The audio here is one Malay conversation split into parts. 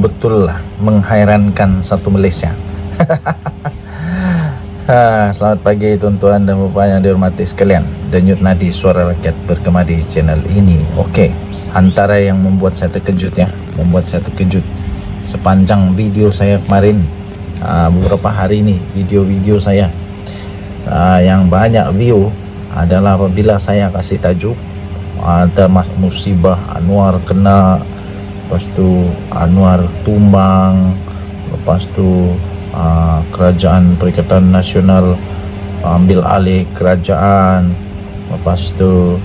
betul lah menghairankan satu Malaysia. Selamat pagi tuan-tuan dan puan yang dihormati sekalian. Denyut nadi suara rakyat bergema di channel ini. Okey, antara yang membuat saya terkejut sepanjang video saya kemarin, beberapa hari ini video-video saya yang banyak view adalah apabila saya kasih tajuk ada musibah Anwar kena, lepas tu Anwar tumbang, lepas tu Kerajaan Perikatan Nasional ambil alih kerajaan, lepas tu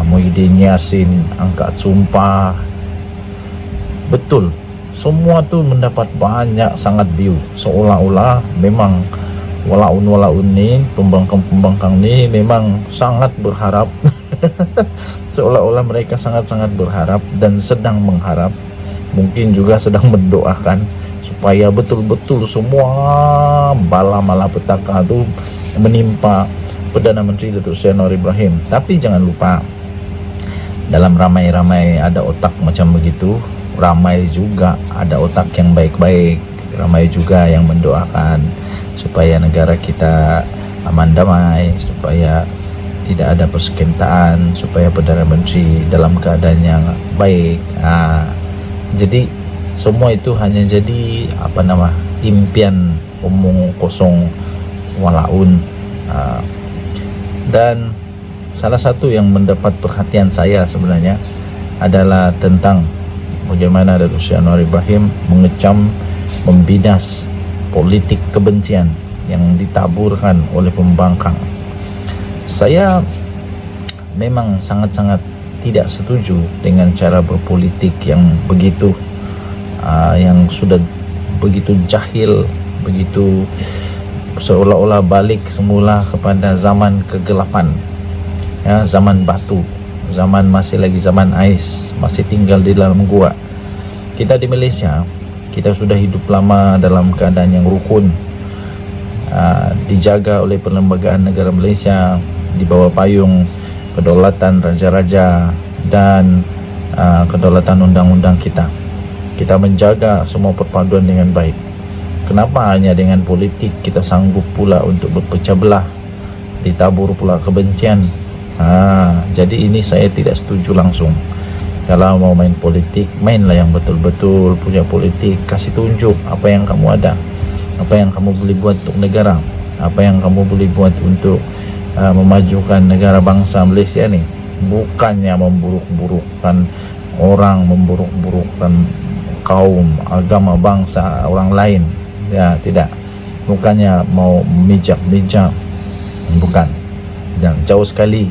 Muhyiddin Yassin angkat sumpah. Betul, semua tu mendapat banyak sangat view, seolah-olah memang walaun ni, pembangkang ni memang sangat berharap seolah-olah mereka sangat-sangat berharap dan sedang mengharap, mungkin juga sedang mendoakan supaya betul-betul semua bala malapetaka tu menimpa Perdana Menteri Datuk Seri Anwar Ibrahim. Tapi jangan lupa, dalam ramai-ramai ada otak macam begitu, ramai juga ada otak yang baik-baik, ramai juga yang mendoakan supaya negara kita aman damai, supaya tidak ada persekongkolan, supaya Perdana Menteri dalam keadaan yang baik. Jadi semua itu hanya jadi impian omong kosong walaun. Dan salah satu yang mendapat perhatian saya sebenarnya adalah tentang bagaimana Datuk Seri Anwar Ibrahim mengecam, membinas politik kebencian yang ditaburkan oleh pembangkang. Saya memang sangat-sangat tidak setuju dengan cara berpolitik yang begitu, yang sudah begitu jahil, begitu seolah-olah balik semula kepada zaman kegelapan, ya, zaman batu, zaman masih lagi zaman ais, masih tinggal di dalam gua. Kita di Malaysia, kita sudah hidup lama dalam keadaan yang rukun, dijaga oleh Perlembagaan Negara Malaysia di bawah payung kedaulatan raja-raja dan kedaulatan undang-undang kita. Kita menjaga semua perpaduan dengan baik. Kenapa hanya dengan politik kita sanggup pula untuk berpecah belah, ditabur pula kebencian? Jadi ini saya tidak setuju langsung. Kalau mau main politik, mainlah yang betul-betul punya politik. Kasih tunjuk apa yang kamu ada, apa yang kamu boleh buat untuk negara, apa yang kamu boleh buat untuk memajukan negara bangsa Malaysia ni. Bukannya memburuk-burukkan orang, memburuk-burukkan kaum, agama, bangsa orang lain, ya, tidak. Bukannya mau memijak-mijak, bukan. Dan jauh sekali.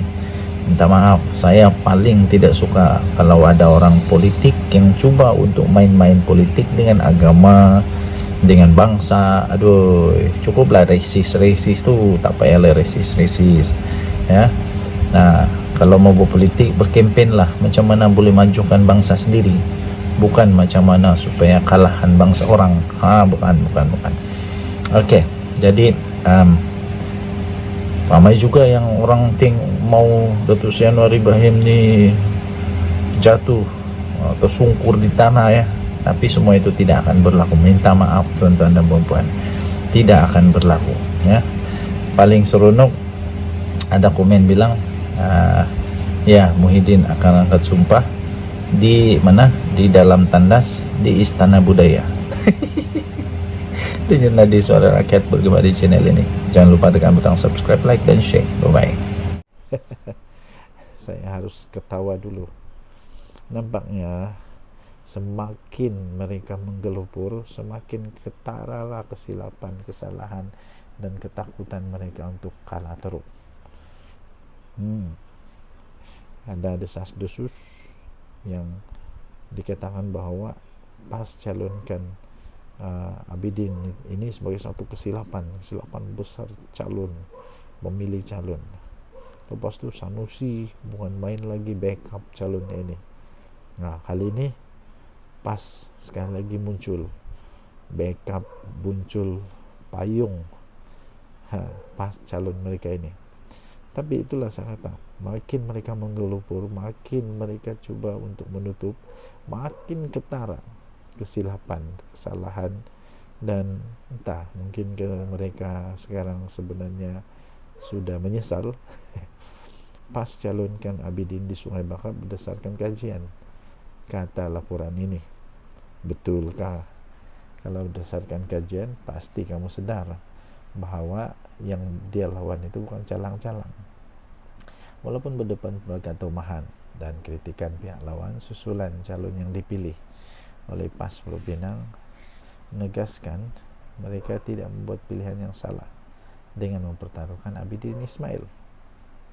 Minta maaf, saya paling tidak suka kalau ada orang politik yang cuba untuk main-main politik dengan agama, dengan bangsa. Aduh, cukuplah resis tu, tak payahlah resis, ya. Nah, kalau mau berpolitik, berkempen lah macam mana boleh majukan bangsa sendiri, bukan macam mana supaya kalahan bangsa orang. Bukan. Okey, jadi ramai juga yang orang mau Datuk Seri Anwar Ibrahim ni jatuh atau sungkur di tanah, ya. Tapi semua itu tidak akan berlaku. Minta maaf tuan-tuan dan puan-puan, tidak akan berlaku, ya. Paling seronok ada komen bilang, ya, Muhyiddin akan angkat sumpah di mana? Di dalam tandas di Istana Budaya. Denyut nadi suara rakyat bergema di channel ini. Jangan lupa tekan butang subscribe, like dan share. Bye-bye. Saya harus ketawa dulu. Nampaknya semakin mereka menggelupur, semakin ketaralah kesilapan, kesalahan dan ketakutan mereka untuk kalah teruk. Ada desas-desus yang dikatakan bahwa pas calonkan Abidin ini sebagai satu kesilapan besar memilih calon. Lepas tu Sanusi bukan main lagi backup calonnya ini. Nah, kali ini pas sekali lagi muncul backup, muncul payung pas calon mereka ini. Tapi itulah saya kata, Makin mereka menggelupur, makin mereka coba untuk menutup, makin ketara kesilapan, kesalahan. Dan entah, mungkin mereka sekarang sebenarnya sudah menyesal pas calonkan Abidin di Sungai Bakap berdasarkan kajian. Kata laporan ini, betulkah? Kalau berdasarkan kajian, pasti kamu sedar bahwa yang dia lawan itu bukan calang-calang. Walaupun berdepan pada tomahan dan kritikan pihak lawan, susulan calon yang dipilih oleh PAS Pulau Pinang menegaskan mereka tidak membuat pilihan yang salah dengan mempertaruhkan Abidin Ismail.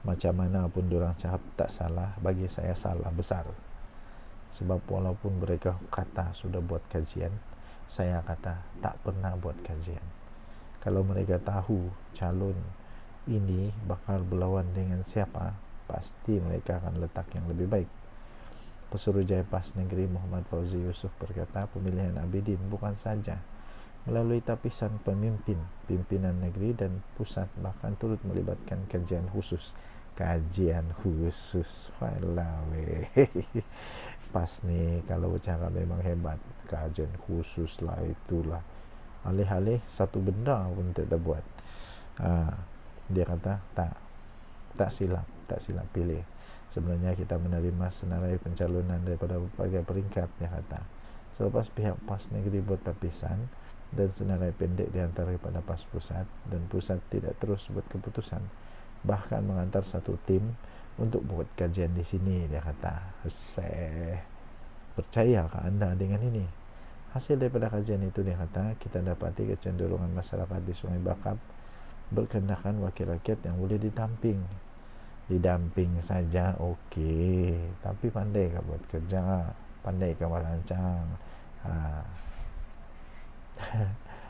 Macam mana pun diorang cakap tak salah, bagi saya salah besar. Sebab walaupun mereka kata sudah buat kajian, saya kata tak pernah buat kajian. Kalau mereka tahu calon ini bakal berlawan dengan siapa, pasti mereka akan letak yang lebih baik. Pesuruhjaya PAS Negeri Muhammad Fauzi Yusuf berkata, pemilihan Abidin bukan saja melalui tapisan pimpinan negeri dan pusat, bahkan turut melibatkan kajian khusus. Walawe. PAS nih kalau bercakap memang hebat. Kajian khusus lah, itulah. Alih-alih satu benda pun tidak buat. Dia kata tak silap pilih. Sebenarnya kita menerima senarai pencalonan daripada berbagai peringkat, dia kata. Selepas pihak PAS Negeri buat tapisan dan senarai pendek di antara kepada PAS Pusat, dan pusat tidak terus buat keputusan, bahkan mengantar satu tim untuk buat kajian di sini, dia kata. Percayakah anda dengan ini? Hasil daripada kajian itu, dia kata, kita dapati kecenderungan masyarakat di Sungai Bakap berkehendakan wakil rakyat yang boleh didamping saja, okey, tapi pandai kah buat kerja, pandai kah merancang.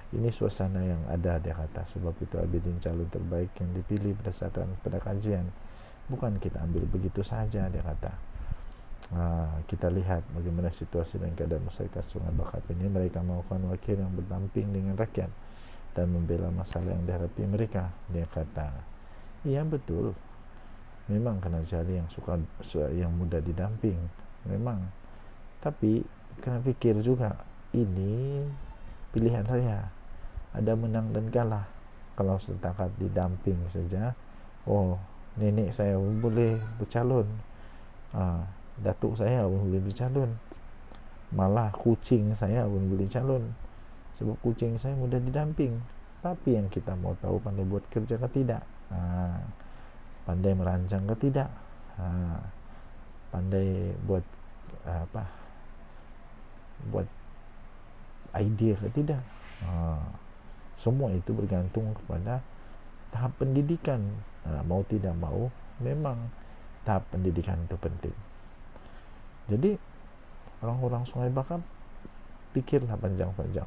Ini suasana yang ada, dia kata. Sebab itu Abidin calon terbaik yang dipilih berdasarkan pada kajian, bukan kita ambil begitu saja, dia kata. Kita lihat bagaimana situasi dan keadaan masyarakat Sungai Bakap ini. Mereka mahukan wakil yang berdamping dengan rakyat dan membela masalah yang dihadapi mereka, dia kata. Iya, betul, memang kena cari yang mudah didamping, memang. Tapi kena fikir juga, ini pilihan raya, ada menang dan kalah. Kalau setakat didamping saja, nenek saya boleh bercalon, datuk saya pun boleh bercalon, malah kucing saya pun boleh calon, sebab kucing saya mudah didamping. Tapi yang kita mau tahu, pandai buat kerja ke tidak, pandai merancang ke tidak, pandai buat buat idea ke tidak. Semua itu bergantung kepada tahap pendidikan. Mau tidak mau, memang tahap pendidikan itu penting. Jadi orang-orang Sungai Bakap, pikirlah panjang-panjang,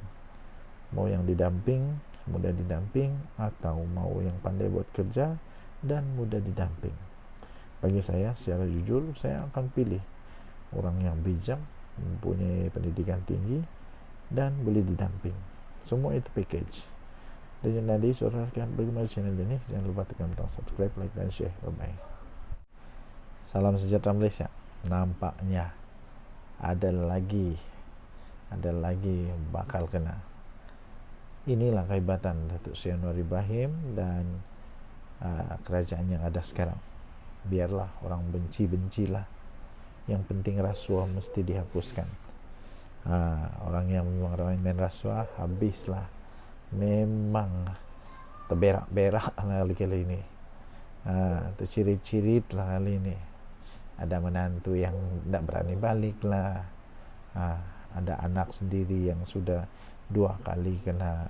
mau yang didamping, mudah didamping, atau mau yang pandai buat kerja dan mudah didamping. Bagi saya, secara jujur, saya akan pilih orang yang bijak, mempunyai pendidikan tinggi, dan boleh didamping. Semua itu package. Dan jadi saudara bagaimana channel ini, jangan lupa tekan butang subscribe, like, dan share. Bye bye. Salam sejahtera Malaysia. Nampaknya ada lagi bakal kena. Inilah kehebatan Datuk Seri Anwar Ibrahim dan kerajaan yang ada sekarang. Biarlah orang benci-bencilah, yang penting rasuah mesti dihapuskan. Orang yang memang main rasuah, habislah. Memang terberak-berak lah kali ini, tercirit-cirit lah kali ini. Ada menantu yang tak berani balik lah, ada anak sendiri yang sudah 2 kali kena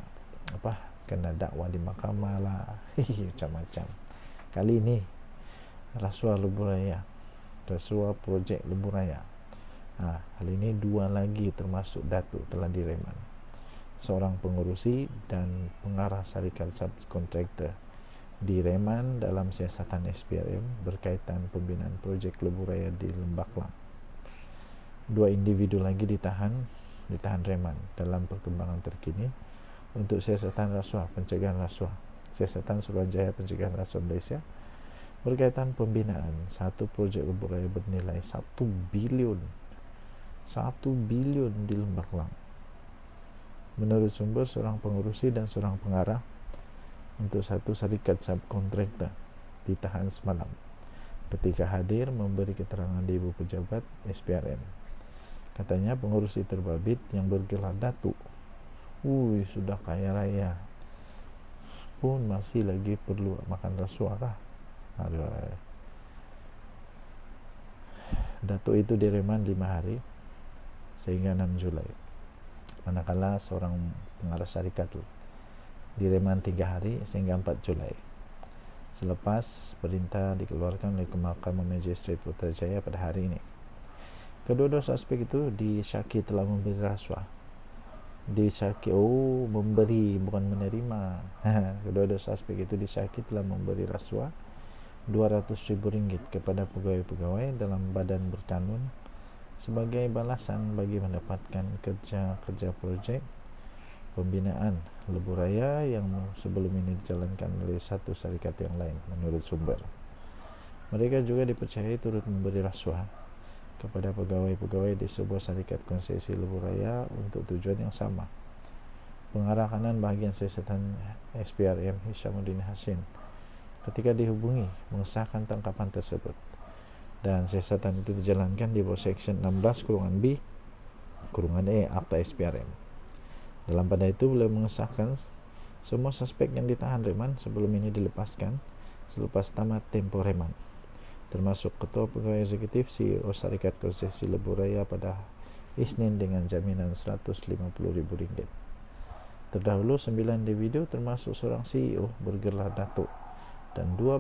dakwah di mahkamah lah. Macam-macam. Kali ini rasuah lebuh raya, rasuah projek lebuh raya. Kali ini 2 lagi termasuk datuk telah direman, seorang pengurusi dan pengarah syarikat subkontraktor direman dalam siasatan SPRM berkaitan pembinaan projek lebuh raya di Lembak Lang. 2 individu lagi ditahan reman dalam perkembangan terkini untuk siasatan rasuah, pencegahan rasuah, siasatan Suruhanjaya pencegahan rasuah Malaysia berkaitan pembinaan satu projek lebuh raya bernilai 1 bilion di Lembah Kelang. Menurut sumber, seorang pengurusi dan seorang pengarah untuk satu syarikat subkontraktor ditahan semalam ketika hadir memberi keterangan di Ibu Pejabat SPRM. Katanya pengurusi terbabit yang bergelar Datuk, sudah kaya raya pun masih lagi perlu makan rasuah kah? Aduh. Datuk itu direman 5 hari sehingga 6 Julai. Manakala seorang pengarah syarikat direman 3 hari sehingga 4 Julai. Selepas perintah dikeluarkan oleh Mahkamah Magistrate Putrajaya pada hari ini. Kedua-dua suspek itu disyaki telah memberi rasuah. Memberi bukan menerima. Kedua-dua suspek itu disyaki telah memberi rasuah RM200,000 kepada pegawai-pegawai dalam badan berkanun sebagai balasan bagi mendapatkan kerja projek pembinaan lebuh raya yang sebelum ini dijalankan oleh satu syarikat yang lain, menurut sumber. Mereka juga dipercayai turut memberi rasuah kepada pegawai-pegawai di sebuah syarikat konsesi lebuh raya untuk tujuan yang sama. Pengarah kanan bahagian siasatan SPRM Hishamuddin Hashim ketika dihubungi mengesahkan tangkapan tersebut, dan siasatan itu dijalankan di bawah Section 16(b)(e) Akta SPRM. Dalam pada itu beliau mengesahkan semua suspek yang ditahan reman sebelum ini dilepaskan selepas tamat tempo reman, termasuk Ketua Pegawai Eksekutif CEO Syarikat Konsesi Lebuh Raya pada Isnin dengan jaminan RM150,000. Terdahulu 9 individu termasuk seorang CEO bergelar Datuk dan 2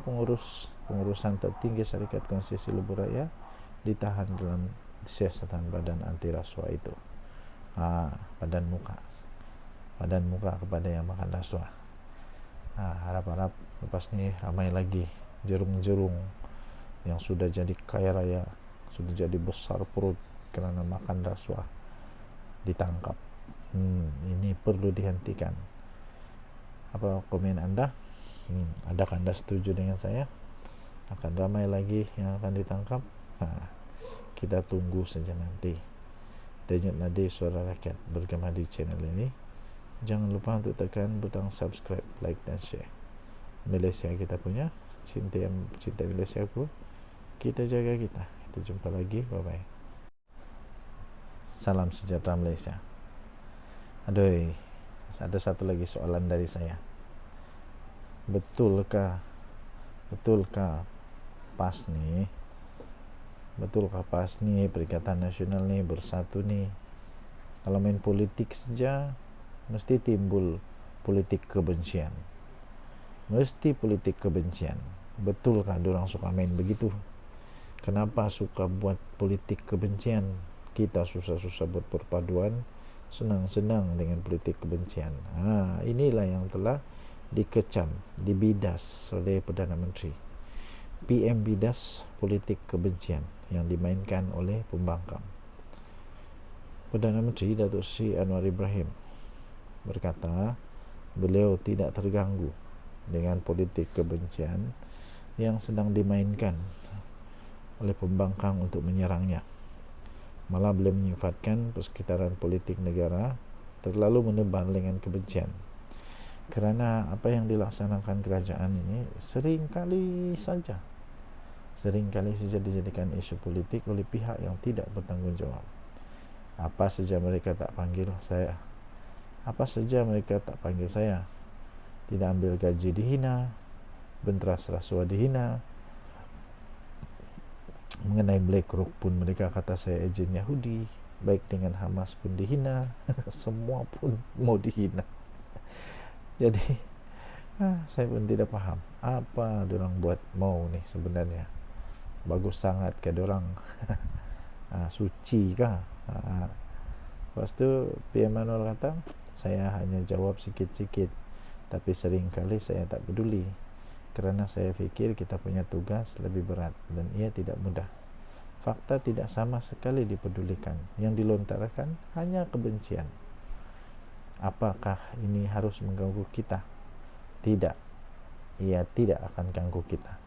pengurusan tertinggi Syarikat Konsesi Lebuh Raya ditahan dalam siasatan badan anti rasuah itu. Badan muka kepada yang makan rasuah. Harap-harap lepas ni ramai lagi jerung-jerung yang sudah jadi kaya raya, sudah jadi besar perut kerana makan rasuah ditangkap. Ini perlu dihentikan. Apa komen anda? Adakah anda setuju dengan saya? Akan ramai lagi yang akan ditangkap? Kita tunggu saja nanti. Denyut Nadi Suara Rakyat bergema di channel ini. Jangan lupa untuk tekan butang subscribe, like dan share. Malaysia kita punya, cinta Malaysia pun kita jaga kita. Kita jumpa lagi, bye bye. Salam sejahtera Malaysia. Aduh, ada satu lagi soalan dari saya. Betulkah PAS ni Perikatan Nasional ni bersatu ni, kalau main politik saja mesti timbul politik kebencian. Betulkah diorang suka main begitu? Kenapa suka buat politik kebencian? Kita susah-susah buat perpaduan, senang-senang dengan politik kebencian. Inilah yang telah dikecam, dibidas oleh Perdana Menteri. PM bidas politik kebencian yang dimainkan oleh pembangkang. Perdana Menteri Datuk Seri Anwar Ibrahim berkata beliau tidak terganggu dengan politik kebencian yang sedang dimainkan oleh pembangkang untuk menyerangnya. Malah beliau menyifatkan persekitaran politik negara terlalu menebal dengan kebencian, kerana apa yang dilaksanakan kerajaan ini seringkali saja dijadikan isu politik oleh pihak yang tidak bertanggungjawab. Apa saja mereka tak panggil saya, tidak ambil gaji dihina, benteras rasuah dihina, mengenai BlackRock pun mereka kata saya ejen Yahudi, baik dengan Hamas pun dihina, semua pun mau dihina. Jadi saya pun tidak faham apa diorang buat mau ni sebenarnya. Bagus sangat ke diorang? Suci kah? Lepas tu PM Anwar kata, saya hanya jawab sikit-sikit, tapi seringkali saya tak peduli kerana saya fikir kita punya tugas lebih berat dan ia tidak mudah. Fakta tidak sama sekali dipedulikan, yang dilontarkan hanya kebencian. Apakah ini harus mengganggu kita? Tidak, ia tidak akan ganggu kita.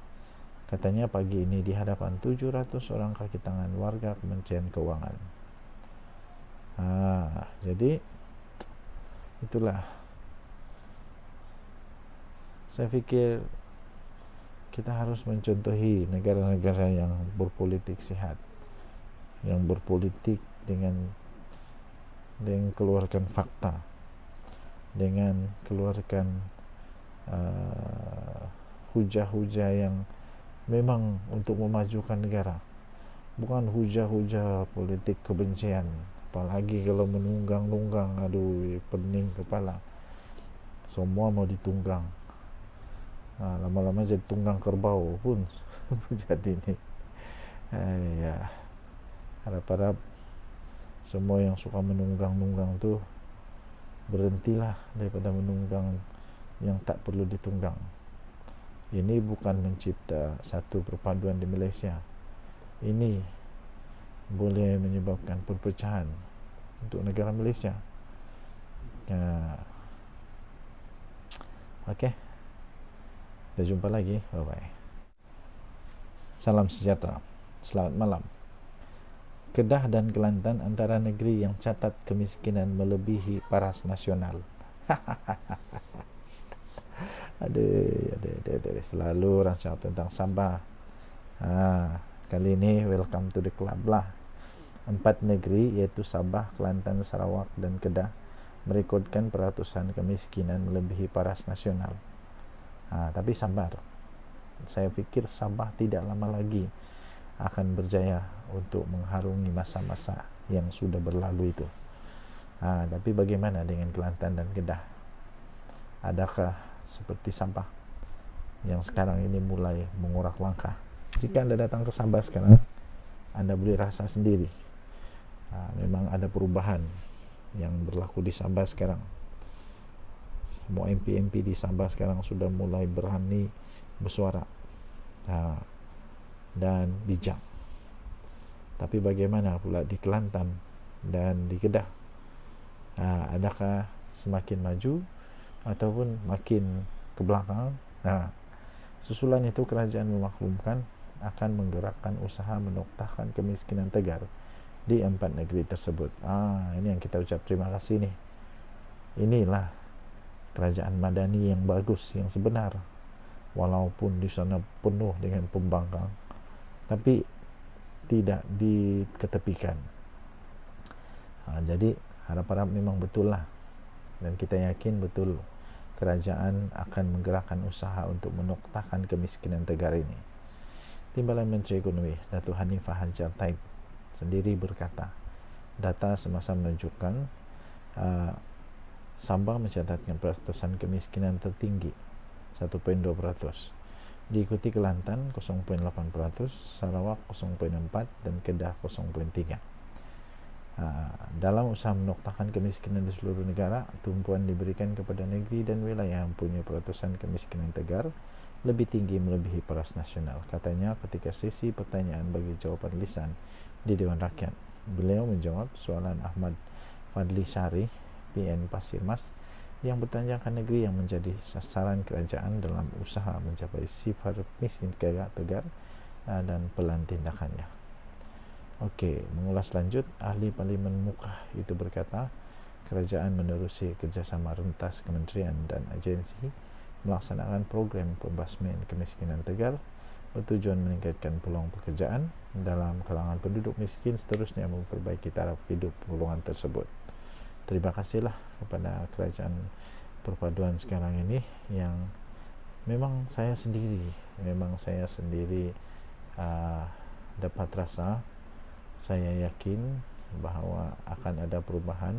Katanya pagi ini di hadapan 700 orang kaki tangan warga Kementerian Keuangan. Jadi itulah, saya pikir kita harus mencontohi negara-negara yang berpolitik sehat, yang berpolitik dengan keluarkan fakta, dengan keluarkan hujah-hujah yang memang untuk memajukan negara, bukan hujah-hujah politik kebencian. Apalagi kalau menunggang-nunggang, aduh, pening kepala, semua mau ditunggang. Lama-lama jadi tunggang kerbau pun jadi ini. Ya, harap-harap semua yang suka menunggang-nunggang tuh berhentilah daripada menunggang yang tak perlu ditunggang. Ini bukan mencipta satu perpaduan di Malaysia. Ini boleh menyebabkan perpecahan untuk negara Malaysia. Okey, kita jumpa lagi. Bye bye. Salam sejahtera. Selamat malam. Kedah dan Kelantan antara negeri yang catat kemiskinan melebihi paras nasional. Aduh, selalu orang cakap tentang Sabah. Kali ini welcome to the club lah. 4 negeri iaitu Sabah, Kelantan, Sarawak dan Kedah merekodkan peratusan kemiskinan melebihi paras nasional. Tapi sabar, saya fikir Sabah tidak lama lagi akan berjaya untuk mengharungi masa-masa yang sudah berlalu itu. Tapi bagaimana dengan Kelantan dan Kedah? Adakah seperti Sabah yang sekarang ini mulai mengurak langkah? Jika Anda datang ke Sabah sekarang, Anda boleh rasa sendiri, memang ada perubahan yang berlaku di Sabah sekarang. Semua MP-MP di Sabah sekarang sudah mulai berani bersuara dan bijak. Tapi bagaimana pula di Kelantan dan di Kedah? Adakah semakin maju ataupun makin ke belakang? Susulan itu kerajaan memaklumkan akan menggerakkan usaha menoktahkan kemiskinan tegar di 4 negeri tersebut. Ini yang kita ucap terima kasih nih. Inilah kerajaan madani yang bagus, yang sebenar. Walaupun di sana penuh dengan pembangkang, tapi tidak diketepikan. Jadi harap-harap memang betul lah, dan kita yakin betul kerajaan akan menggerakkan usaha untuk menoktahkan kemiskinan tegar ini. Timbalan Menteri Ekonomi Datuk Hanifah Hajar Taib sendiri berkata, data semasa menunjukkan Sabah mencatatkan peratusan kemiskinan tertinggi 1.2%, diikuti Kelantan 0.8%, Sarawak 0.4% dan Kedah 0.3%. Dalam usaha menoktahkan kemiskinan di seluruh negara, tumpuan diberikan kepada negeri dan wilayah yang punya peratusan kemiskinan tegar lebih tinggi melebihi paras nasional, katanya ketika sesi pertanyaan bagi jawapan lisan di Dewan Rakyat. Beliau menjawab soalan Ahmad Fadli Syari, PN Pasir Mas, yang bertanyakan negeri yang menjadi sasaran kerajaan dalam usaha mencapai sifar miskin tegar dan pelan tindakannya. Okey, mengulas lanjut, ahli Parlimen Mukah itu berkata, kerajaan menerusi kerjasama rentas kementerian dan agensi melaksanakan program pembasmian kemiskinan tegar bertujuan meningkatkan peluang pekerjaan dalam kalangan penduduk miskin, seterusnya memperbaiki taraf hidup golongan tersebut. Terima kasihlah kepada kerajaan perpaduan sekarang ini yang memang saya sendiri dapat rasa, saya yakin bahawa akan ada perubahan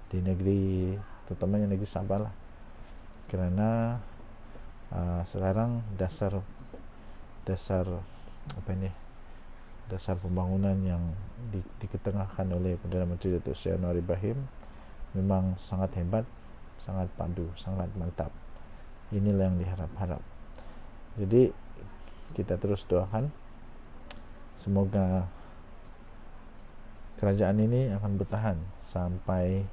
di negeri, terutamanya negeri Sabah lah, kerana sekarang dasar pembangunan yang diketengahkan oleh Perdana Menteri Datuk Seri Anwar Ibrahim memang sangat hebat, sangat padu, sangat mantap. Inilah yang diharap-harap. Jadi kita terus doakan semoga kerajaan ini akan bertahan sampai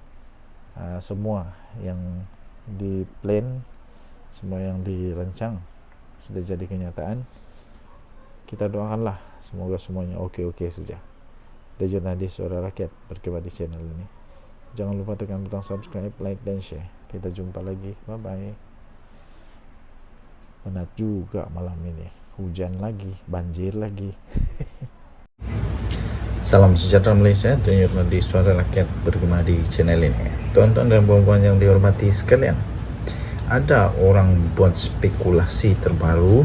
semua yang di plan, semua yang dirancang sudah jadi kenyataan. Kita doakanlah semoga semuanya oke-oke saja. Dajjal Nadi Suara Rakyat berkibar di channel ini. Jangan lupa tekan butang subscribe, like, dan share. Kita jumpa lagi. Bye-bye. Penat juga malam ini. Hujan lagi, banjir lagi. Salam sejahtera Malaysia. Dajjal Nadi Suara Rakyat bergema di channel ini. Tuan-tuan dan puan-puan yang dihormati sekalian, ada orang buat spekulasi terbaru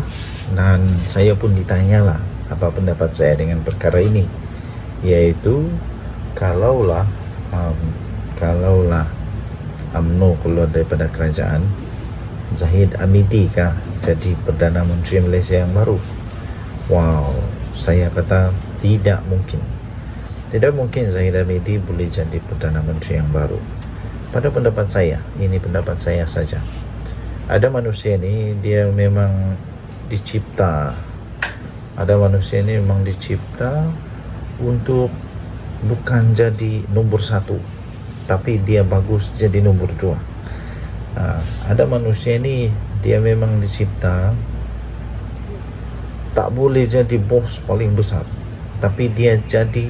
dan saya pun ditanyalah apa pendapat saya dengan perkara ini, yaitu kalaulah UMNO keluar daripada kerajaan, Zahid Hamidi kah jadi Perdana Menteri Malaysia yang baru? Wow, saya kata tidak mungkin. Tidak mungkin Zahid Hamidi boleh jadi Perdana Menteri yang baru. Pada pendapat saya, ini pendapat saya saja. Ada manusia ini dia memang dicipta. Ada manusia ini memang dicipta untuk bukan jadi nomor satu, tapi dia bagus jadi nomor dua. Ada manusia ini dia memang dicipta tak boleh jadi bos paling besar, tapi dia jadi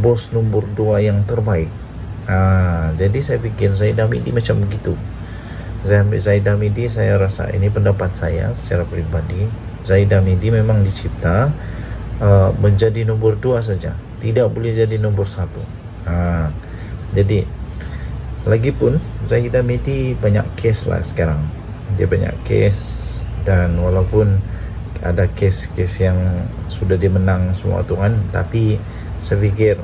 bos nomor dua yang terbaik. Jadi saya pikir Zahid Hamidi macam begitu. Zahid Hamidi, saya rasa ini pendapat saya secara pribadi, Zahid Hamidi memang dicipta menjadi nomor dua saja, tidak boleh jadi nomor satu. Jadi lagipun Zahid Hamidi banyak kes lah sekarang. Dia banyak kes, dan walaupun ada kes-kes yang sudah dimenang semua tuan, tapi saya fikir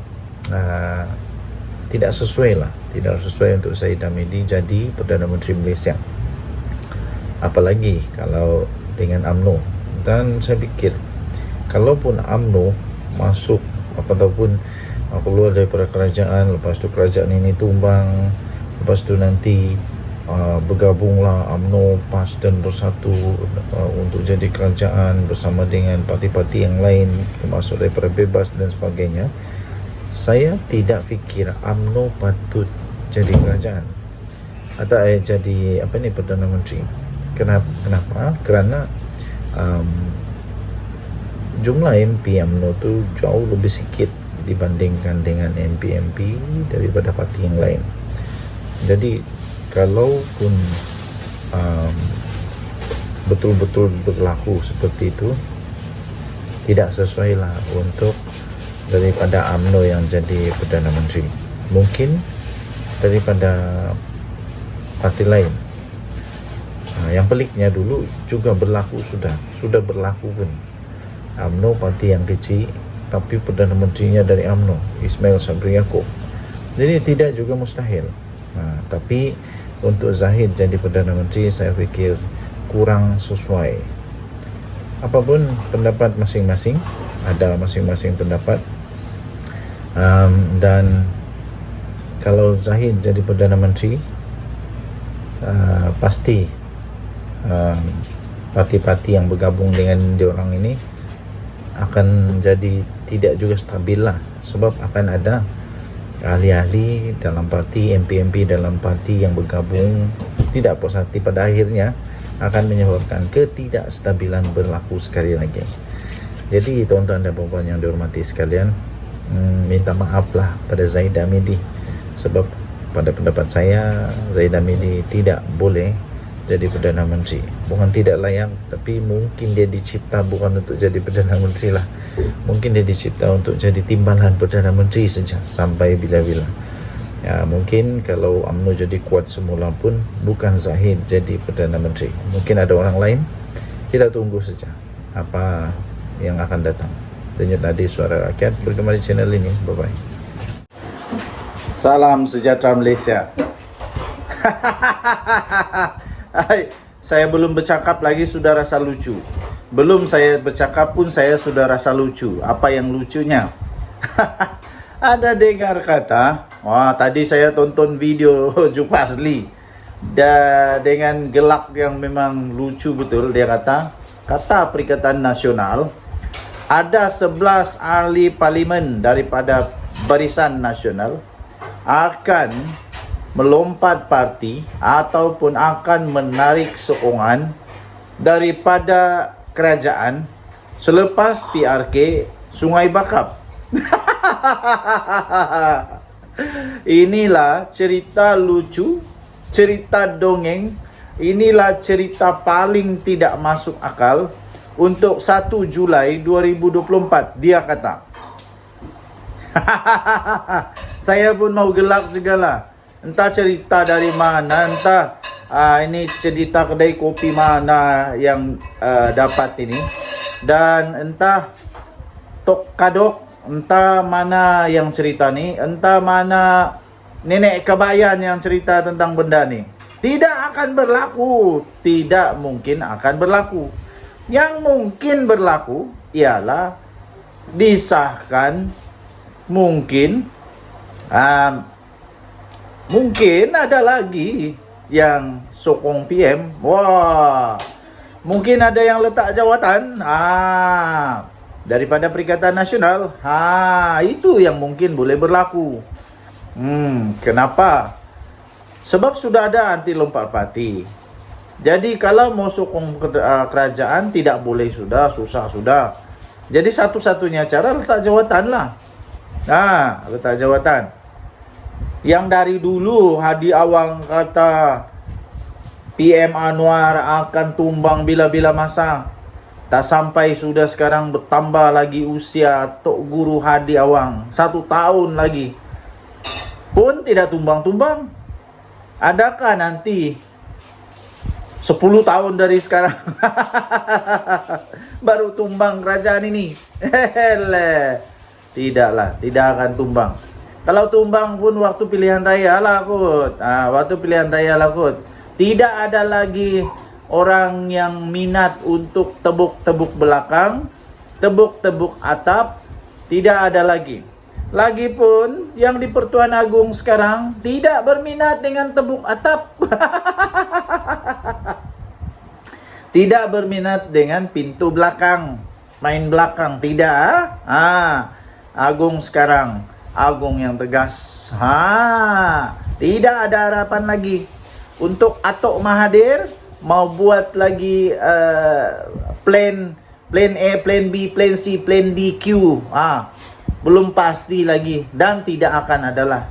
tidak sesuai untuk Zahid Hamidi jadi Perdana Menteri Malaysia, apalagi kalau dengan UMNO. Dan saya fikir kalaupun UMNO masuk ataupun keluar daripada kerajaan, lepas tu kerajaan ini tumbang, lepas tu nanti bergabunglah UMNO, PAS dan Bersatu untuk jadi kerajaan bersama dengan parti-parti yang lain, termasuk daripada Bebas dan sebagainya. Saya tidak fikir UMNO patut jadi kerajaan atau jadi Perdana Menteri. Kenapa? Kerana jumlah MP UMNO tu jauh lebih sikit dibandingkan dengan MP-MP daripada parti yang lain. Jadi kalaupun betul-betul berlaku seperti itu, tidak sesuai lah untuk daripada UMNO yang jadi Perdana Menteri. Mungkin daripada parti lain. Yang peliknya dulu juga berlaku, sudah berlaku pun. UMNO parti yang kecil, tapi Perdana Menterinya dari UMNO, Ismail Sabri Yaakob. Jadi tidak juga mustahil. Tapi untuk Zahid jadi Perdana Menteri, saya fikir kurang sesuai. Apapun pendapat masing-masing, ada masing-masing pendapat. Dan kalau Zahid jadi Perdana Menteri, pasti parti-parti yang bergabung dengan diorang ini akan jadi tidak juga stabil lah, sebab akan ada ahli-ahli dalam parti, MP-MP dalam parti yang bergabung tidak puas hati, pada akhirnya akan menyebabkan ketidakstabilan berlaku sekali lagi. Jadi tuan-tuan dan puan-puan yang dihormati sekalian, minta maaf lah pada Zahid Hamidi, sebab pada pendapat saya Zahid Hamidi tidak boleh jadi Perdana Menteri. Bukan tidak layak, tapi mungkin dia dicipta bukan untuk jadi Perdana Menteri lah. Mungkin dia dicipta untuk jadi timbalan Perdana Menteri saja sampai bila-bila. Mungkin kalau UMNO jadi kuat semula pun bukan Zahid jadi Perdana Menteri. Mungkin ada orang lain. Kita tunggu saja apa yang akan datang. Dajjal Nadi Suara Rakyat bergema di channel ini. Bye-bye. Salam sejahtera Malaysia. Saya belum bercakap lagi sudah rasa lucu. Belum saya bercakap pun saya sudah rasa lucu. Apa yang lucunya? Ada dengar kata, tadi saya tonton video Jufazli dengan gelak yang memang lucu betul. Dia kata Perikatan Nasional, ada 11 ahli parlimen daripada Barisan Nasional akan melompat parti ataupun akan menarik sokongan daripada kerajaan selepas PRK Sungai Bakap. Inilah cerita lucu, cerita dongeng, inilah cerita paling tidak masuk akal untuk 1 Julai 2024. Dia kata, saya pun mau gelak juga lah. Entah cerita dari mana, entah ini cerita kedai kopi mana yang dapat ini. Dan entah Tok Kadok, entah mana yang cerita ni, entah mana nenek kebayan yang cerita tentang benda ni. Tidak akan berlaku, tidak mungkin akan berlaku. Yang mungkin berlaku ialah disahkan, mungkin mungkin ada lagi yang sokong PM. Wah, mungkin ada yang letak jawatan daripada Perikatan Nasional. Itu yang mungkin boleh berlaku. Kenapa? Sebab sudah ada anti lompat parti. Jadi kalau mau sokong kerajaan tidak boleh, sudah susah sudah. Jadi satu-satunya cara letak jawatan lah. Letak jawatan. Yang dari dulu Hadi Awang kata PM Anwar akan tumbang bila-bila masa. Tak sampai sudah sekarang bertambah lagi usia Tok Guru Hadi Awang. 1 tahun lagi pun tidak tumbang-tumbang. Adakah nanti 10 tahun dari sekarang baru tumbang kerajaan ini? Tidaklah, tidak akan tumbang. Kalau tumbang pun waktu pilihan raya lah kot. Waktu pilihan raya lah kot. Tidak ada lagi orang yang minat untuk tebuk-tebuk belakang, tebuk-tebuk atap. Tidak ada lagi. Lagipun yang di Pertuan Agong sekarang tidak berminat dengan tebuk atap. Tidak berminat dengan pintu belakang, main belakang, tidak. Agung sekarang, Agung yang tegas. Tidak ada harapan lagi. Untuk Atok Mahathir mau buat lagi plan A, plan B, plan C, plan D, Q. Belum pasti lagi dan tidak akan adalah.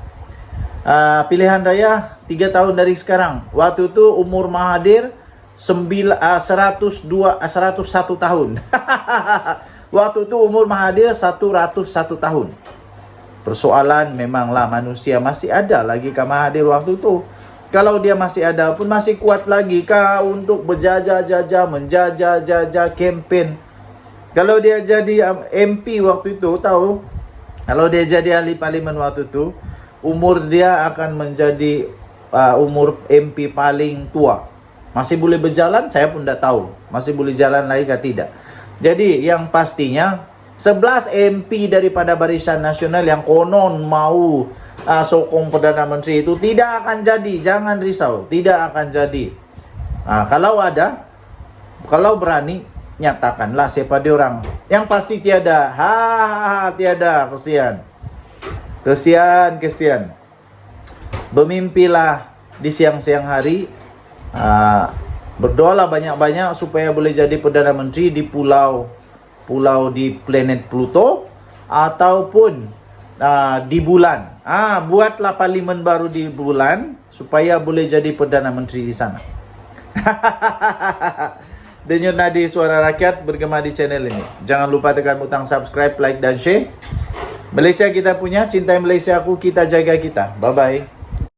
Pilihan raya 3 tahun dari sekarang. Waktu itu umur Mahathir 101 tahun. Waktu itu umur Mahathir 101 tahun. Persoalan memanglah manusia masih ada lagi ke Mahathir waktu itu. Kalau dia masih ada pun masih kuat lagi kah untuk berjajah-jajah, menjajah-jajah campaign. Kalau dia jadi MP waktu itu, tahu? Kalau dia jadi ahli parlimen waktu itu, umur dia akan menjadi umur MP paling tua. Masih boleh berjalan? Saya pun tidak tahu. Masih boleh jalan lagi ke tidak. Jadi yang pastinya 11 MP daripada Barisan Nasional yang konon mau sokong Perdana Menteri itu tidak akan jadi. Jangan risau, tidak akan jadi. Kalau ada, kalau berani, nyatakanlah siapa dia orang. Yang pasti tiada. Tiada. Kesian. Bermimpilah di siang-siang hari. Berdoalah banyak-banyak supaya boleh jadi Perdana Menteri di pulau di planet Pluto ataupun di bulan. Buatlah parlimen baru di bulan supaya boleh jadi Perdana Menteri di sana. Denyut nadi suara rakyat bergema di channel ini. Jangan lupa tekan butang subscribe, like dan share. Malaysia kita punya, cintai Malaysia aku, kita jaga kita. Bye bye.